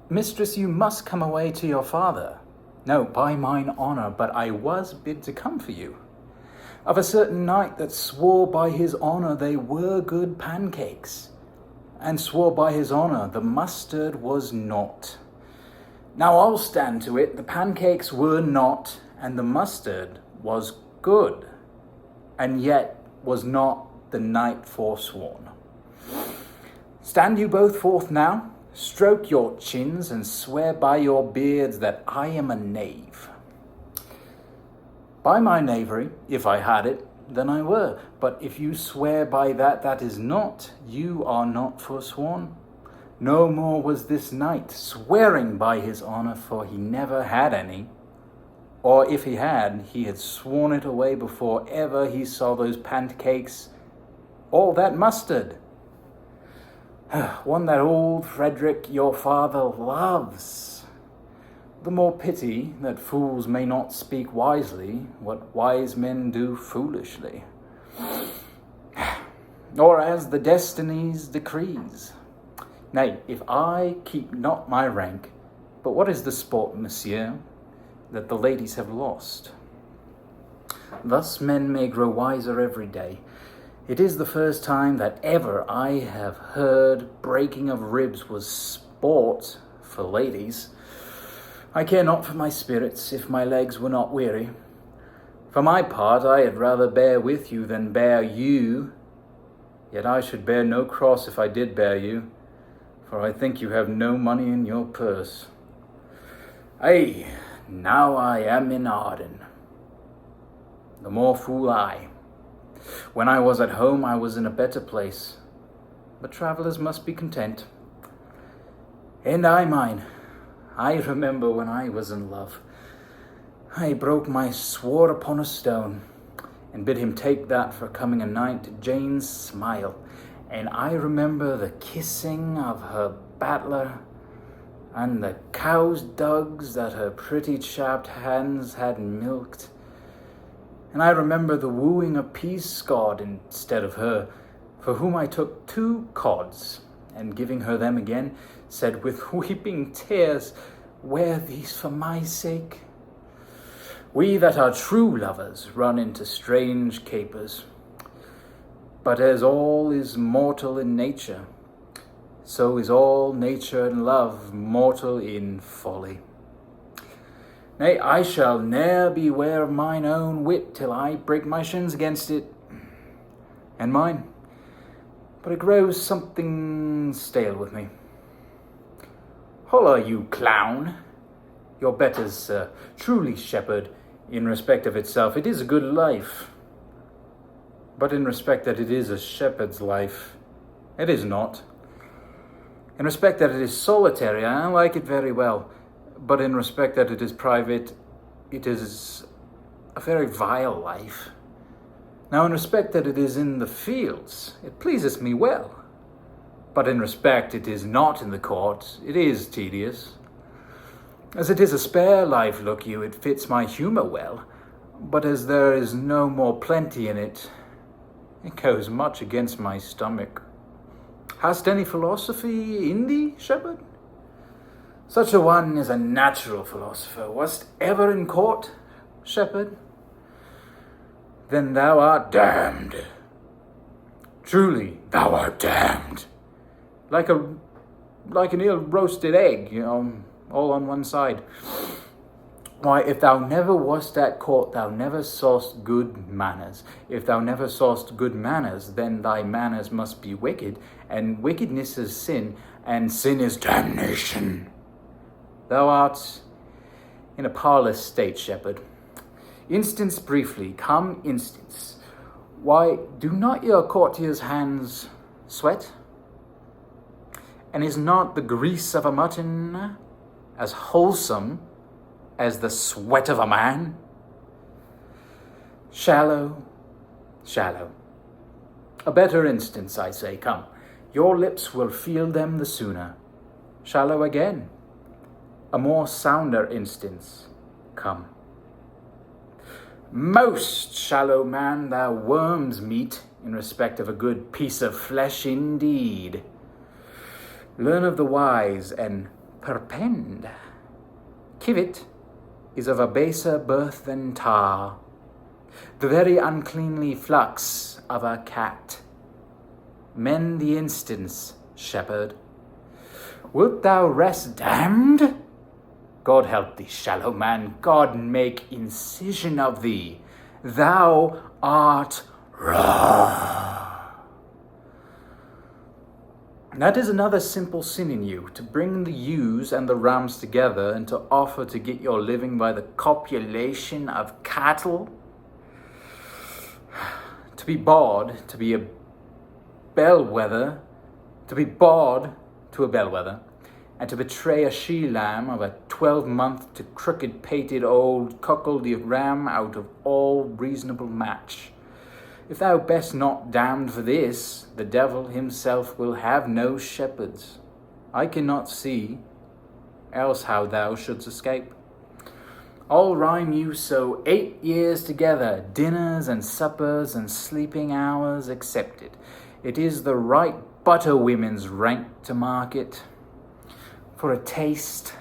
Mistress, you must come away to your father. No, by mine honour, but I was bid to come for you. Of a certain knight that swore by his honour they were good pancakes, and swore by his honour the mustard was not. Now I'll stand to it, the pancakes were not, and the mustard was good, and yet was not the knight forsworn. Stand you both forth now, stroke your chins, and swear by your beards that I am a knave. By my knavery, if I had it, then I were. But if you swear by that is not, you are not forsworn. No more was this knight swearing by his honour, for he never had any. Or if he had sworn it away before ever he saw those pancakes or that mustard. One that old Frederick your father loves. The more pity that fools may not speak wisely what wise men do foolishly, or as the destinies decrees. Nay, if I keep not my rank, but what is the sport, monsieur, that the ladies have lost? Thus men may grow wiser every day. It is the first time that ever I have heard breaking of ribs was sport for ladies. I care not for my spirits if my legs were not weary. For my part, I had rather bear with you than bear you. Yet I should bear no cross if I did bear you, for I think you have no money in your purse. Ay, now I am in Arden. The more fool I. When I was at home, I was in a better place. But travellers must be content. And I mine. I remember when I was in love. I broke my sword upon a stone, and bid him take that for coming a night to Jane's smile. And I remember the kissing of her battler, and the cow's dugs that her pretty chapped hands had milked. And I remember the wooing of Peascod instead of her, for whom I took 2 cods, and giving her them again, said with weeping tears, wear these for my sake. We that are true lovers run into strange capers. But as all is mortal in nature, so is all nature and love mortal in folly. Nay, I shall ne'er beware of mine own wit till I break my shins against it. And mine, but it grows something stale with me. Holla, you clown! Your betters, truly, shepherd, in respect of itself, it is a good life. But in respect that it is a shepherd's life, it is not. In respect that it is solitary, I like it very well. But in respect that it is private, it is a very vile life. Now in respect that it is in the fields, it pleases me well. But in respect it is not in the court, it is tedious. As it is a spare life, look you, it fits my humour well. But as there is no more plenty in it, it goes much against my stomach. Hast any philosophy in thee, shepherd? Such a one is a natural philosopher. Wast ever in court, shepherd? Then thou art damned. Truly, thou art damned. Like an ill-roasted egg, all on one side. Why, if thou never wast at court, thou never saw'st good manners. If thou never saw'st good manners, then thy manners must be wicked, and wickedness is sin, and sin is damnation. Thou art in a parlous state, shepherd. Instance briefly, come instance. Why, do not your courtiers' hands sweat? And is not the grease of a mutton as wholesome as the sweat of a man? Shallow, shallow. A better instance, I say, come. Your lips will feel them the sooner. Shallow again. A more sounder instance, come. Most shallow man, thou worm's meat, in respect of a good piece of flesh indeed. Learn of the wise, and perpend. Civet is of a baser birth than tar, the very uncleanly flux of a cat. Mend the instance, shepherd. Wilt thou rest damned? God help thee, shallow man, God make incision of thee. Thou art raw. That is another simple sin in you, to bring the ewes and the rams together and to offer to get your living by the copulation of cattle. To be bawd, to be a bellwether, to be bawd to a bellwether, and to betray a she-lamb of a 12-month to crooked-pated old cuckoldy ram out of all reasonable match. If thou best not damned for this, the devil himself will have no shepherds. I cannot see, else how thou shouldst escape. I'll rhyme you so 8 years together, dinners and suppers and sleeping hours accepted. It is the right butter women's rank to market. For a taste,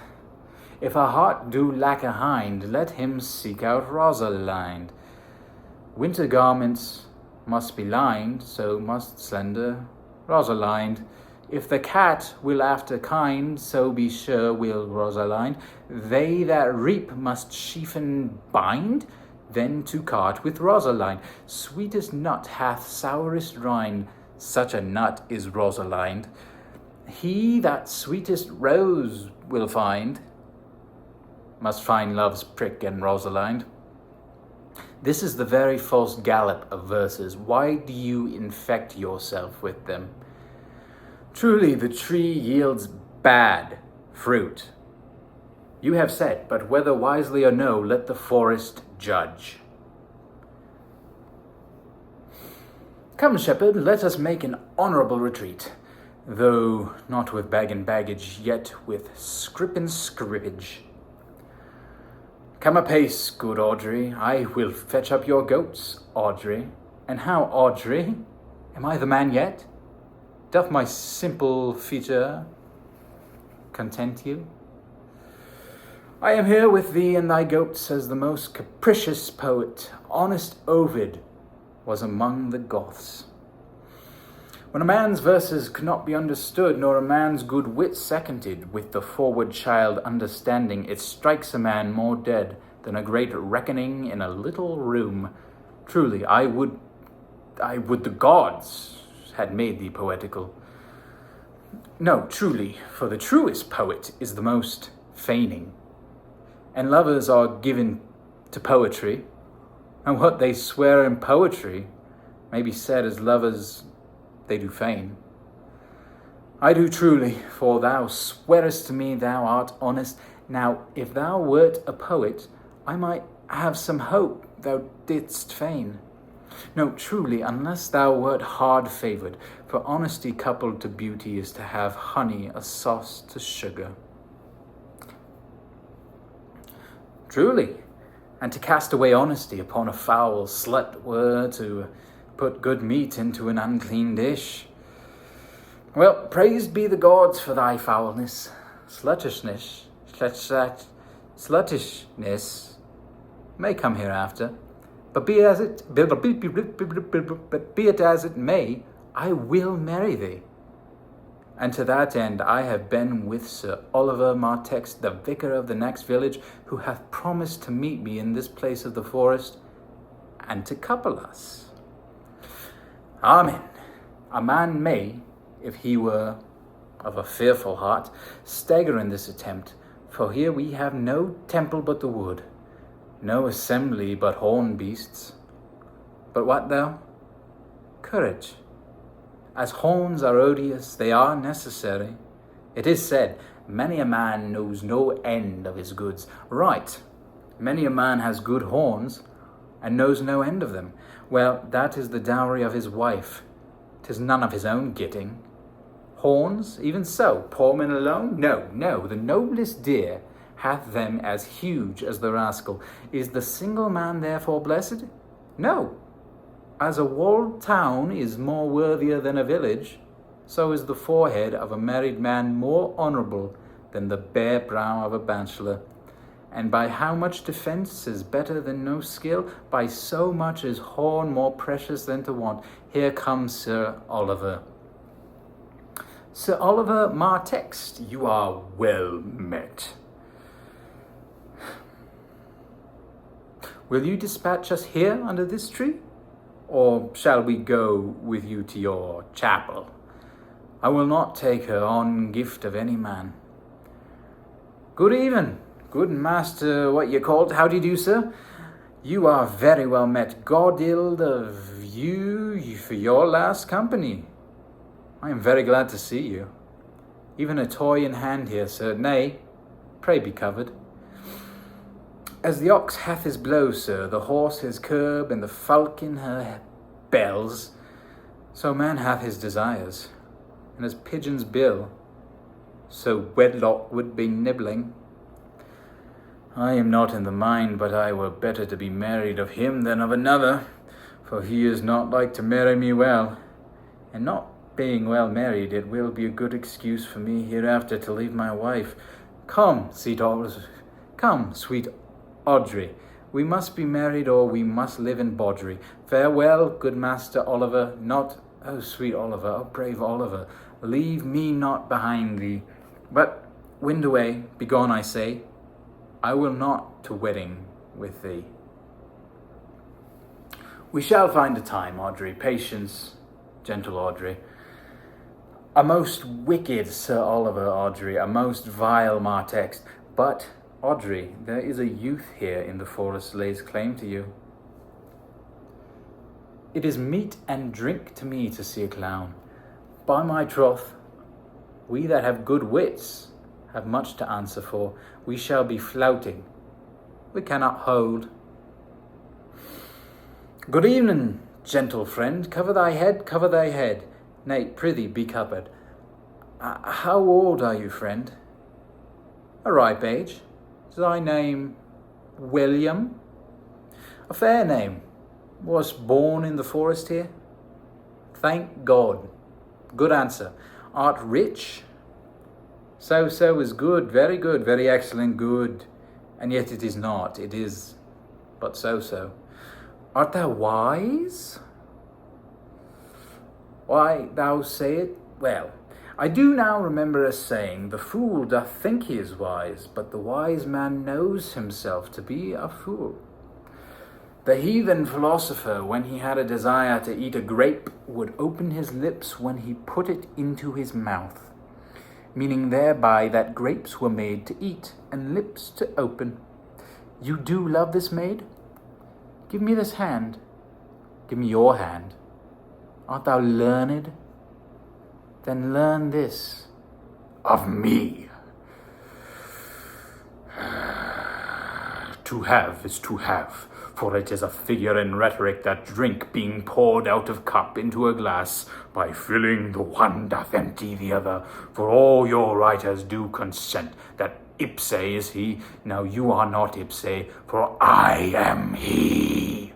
if a heart do lack a hind, let him seek out Rosalind. Winter garments must be lined, so must slender Rosalind. If the cat will after kind, so be sure will Rosalind. They that reap must sheafen bind, then to cart with Rosalind. Sweetest nut hath sourest rind, such a nut is Rosalind. He that sweetest rose will find, must find love's prick and Rosalind. This is the very false gallop of verses. Why do you infect yourself with them? Truly the tree yields bad fruit. You have said, but whether wisely or no, let the forest judge. Come, shepherd, let us make an honourable retreat, though not with bag and baggage, yet with scrip and scrippage. Come apace, good Audrey, I will fetch up your goats, Audrey. And how, Audrey? Am I the man yet? Doth my simple feature content you? I am here with thee and thy goats as the most capricious poet, honest Ovid, was among the Goths. When a man's verses could not be understood, nor a man's good wit seconded, with the forward child understanding, it strikes a man more dead than a great reckoning in a little room. Truly, I would the gods had made thee poetical. No, truly, for the truest poet is the most feigning. And lovers are given to poetry, and what they swear in poetry may be said as lovers they do feign. I do truly, for thou swearest to me thou art honest. Now, if thou wert a poet, I might have some hope thou didst feign. No, truly, unless thou wert hard-favoured, for honesty coupled to beauty is to have honey a sauce to sugar. Truly, and to cast away honesty upon a foul slut were to put good meat into an unclean dish. Well, praised be the gods for thy foulness. Sluttishness may come hereafter, but be it as it may, I will marry thee. And to that end I have been with Sir Oliver Martex, the vicar of the next village, who hath promised to meet me in this place of the forest, and to couple us. Amen. A man may, if he were of a fearful heart, stagger in this attempt, for here we have no temple but the wood, no assembly but horn beasts. But what thou? Courage. As horns are odious, they are necessary. It is said, many a man knows no end of his goods. Right, many a man has good horns, and knows no end of them. Well, that is the dowry of his wife. 'Tis none of his own getting. Horns, even so, poor men alone? No, the noblest deer hath them as huge as the rascal. Is the single man therefore blessed? No. As a walled town is more worthier than a village, so is the forehead of a married man more honourable than the bare brow of a bachelor. And by how much defence is better than no skill? By so much is horn more precious than to want. Here comes Sir Oliver. Sir Oliver Martext, you are well met. Will you dispatch us here under this tree? Or shall we go with you to your chapel? I will not take her on gift of any man. Good even, good master, what you called, how do you do, sir? You are very well met. God ild of you for your last company. I am very glad to see you. Even a toy in hand here, sir. Nay, pray be covered. As the ox hath his blow, sir, the horse his curb, and the falcon her bells, so man hath his desires, and as pigeon's bill, so wedlock would be nibbling. I am not in the mind, but I were better to be married of him than of another, for he is not like to marry me well, and not being well married, it will be a good excuse for me hereafter to leave my wife. Come, sweet Audrey, we must be married, or we must live in bawdry. Farewell, good master Oliver, not, oh sweet Oliver, oh brave Oliver, leave me not behind thee. But wind away, begone, I say, I will not to wedding with thee. We shall find a time, Audrey, patience, gentle Audrey. A most wicked Sir Oliver, Audrey, a most vile Martext, but Audrey, there is a youth here in the forest lays claim to you. It is meat and drink to me to see a clown. By my troth, we that have good wits have much to answer for. We shall be flouting. We cannot hold. Good evening, gentle friend. Cover thy head, cover thy head. Nay, prithee, be covered. How old are you, friend? A ripe age. Is thy name William? A fair name. Was born in the forest here? Thank God. Good answer. Art rich? So is good, very excellent, good. And yet it is not, it is but so. Art thou wise? Why, thou say it well. I do now remember a saying, the fool doth think he is wise, but the wise man knows himself to be a fool. The heathen philosopher, when he had a desire to eat a grape, would open his lips when he put it into his mouth, meaning thereby that grapes were made to eat and lips to open. You do love this maid? Give me this hand. Give me your hand. Art thou learned? Then learn this of me. To have is to have, for it is a figure in rhetoric that drink being poured out of cup into a glass, by filling the one doth empty the other. For all your writers do consent that ipse is he. Now you are not ipse, for I am he.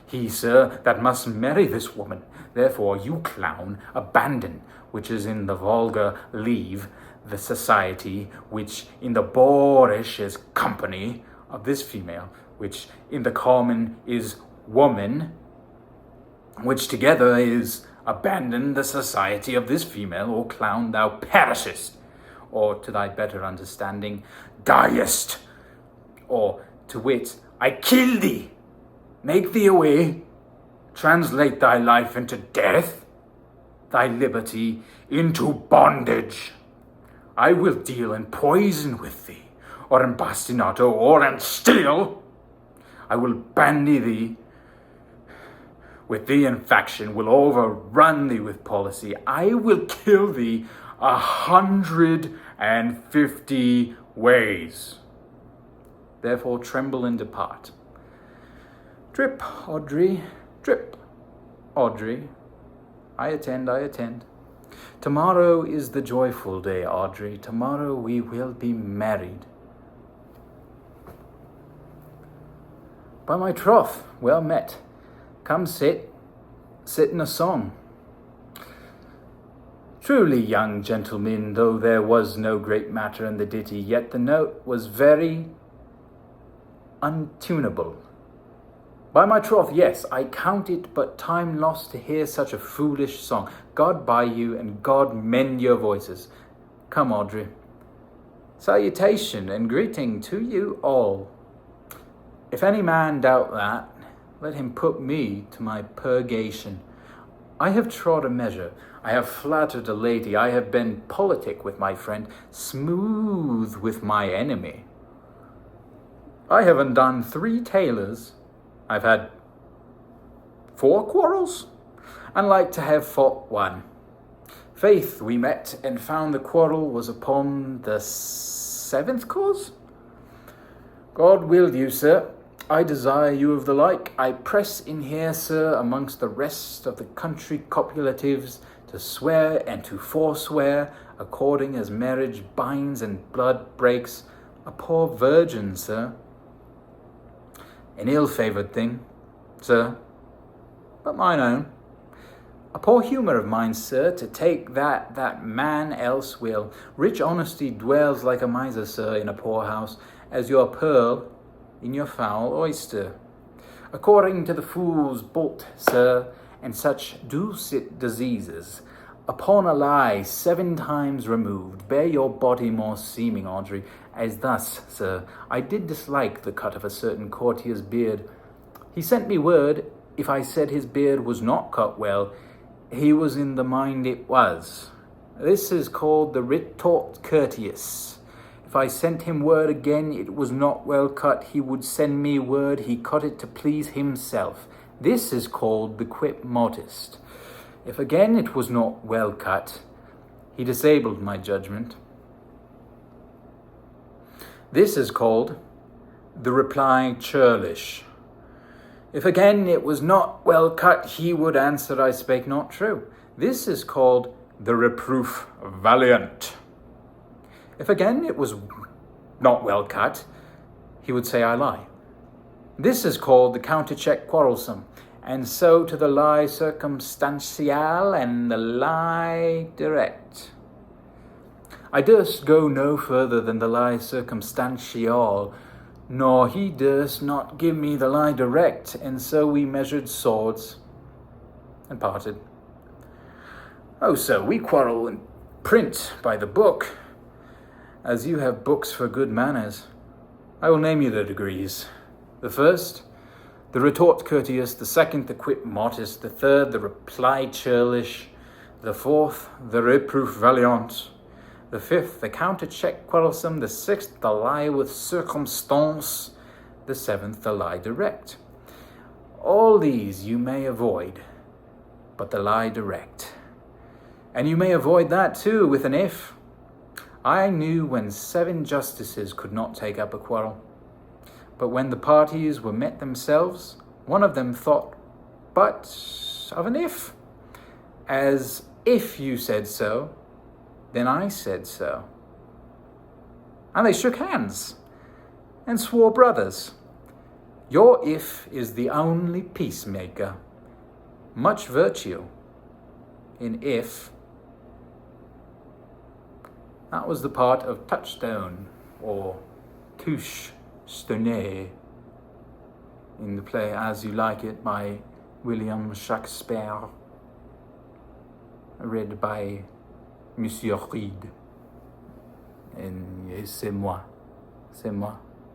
He, sir, that must marry this woman. Therefore, you clown, abandon, which is in the vulgar, leave the society, which in the boorish is company of this female, which in the common is woman, which together is abandon the society of this female, or clown, thou perishest, or to thy better understanding, diest, or to wit, I kill thee. Make thee away, translate thy life into death, thy liberty into bondage. I will deal in poison with thee, or in bastinato, or in steel. I will bandy thee, with thee in faction, will overrun thee with policy. I will kill thee 150 ways. Therefore tremble and depart. Drip, Audrey, drip, Audrey. I attend. Tomorrow is the joyful day, Audrey. Tomorrow we will be married. By my troth, well met. Come sit in a song. Truly, young gentlemen, though there was no great matter in the ditty, yet the note was very untunable. By my troth, yes, I count it but time lost to hear such a foolish song. God buy you, and God mend your voices. Come, Audrey. Salutation and greeting to you all. If any man doubt that, let him put me to my purgation. I have trod a measure, I have flattered a lady, I have been politic with my friend, smooth with my enemy. I have undone 3 tailors, I've had 4 quarrels, and like to have fought 1. Faith, we met and found the quarrel was upon the 7th cause. God willed you, sir, I desire you of the like. I press in here, sir, amongst the rest of the country copulatives, to swear and to forswear, according as marriage binds and blood breaks, a poor virgin, sir. An ill-favoured thing, sir, but mine own. A poor humour of mine, sir, to take that man else will. Rich honesty dwells like a miser, sir, in a poor house, as your pearl in your foul oyster. According to the fool's bolt, sir, and such dulcet diseases, upon a lie 7 times removed, bear your body more seeming, Audrey, as thus, sir, I did dislike the cut of a certain courtier's beard. He sent me word, if I said his beard was not cut well, he was in the mind it was. This is called the retort courteous. If I sent him word again it was not well cut, he would send me word he cut it to please himself. This is called the quip modest. If again it was not well cut, he disabled my judgment. This is called the reply churlish. If again it was not well cut, he would answer I spake not true. This is called the reproof valiant. If again it was not well cut, he would say I lie. This is called the countercheck quarrelsome, and so to the lie circumstantial and the lie direct. I durst go no further than the lie circumstantial, nor he durst not give me the lie direct, and so we measured swords and parted. Oh, sir, we quarrel in print by the book, as you have books for good manners. I will name you the degrees. The first, the retort courteous, the second, the quip modest, the third, the reply churlish, the fourth, the reproof valiant, the fifth, the countercheck quarrelsome, the sixth, the lie with circumstance, the seventh, the lie direct. All these you may avoid, but the lie direct. And you may avoid that too with an if. I knew when 7 justices could not take up a quarrel, but when the parties were met themselves, one of them thought but of an if, as if you said so, then I said so. And they shook hands and swore brothers. Your if is the only peacemaker. Much virtue in if. That was the part of Touchstone, or TOUCHSTONE, in the play As You Like It by William Shakespeare, read by Monsieur Reed. And c'est moi.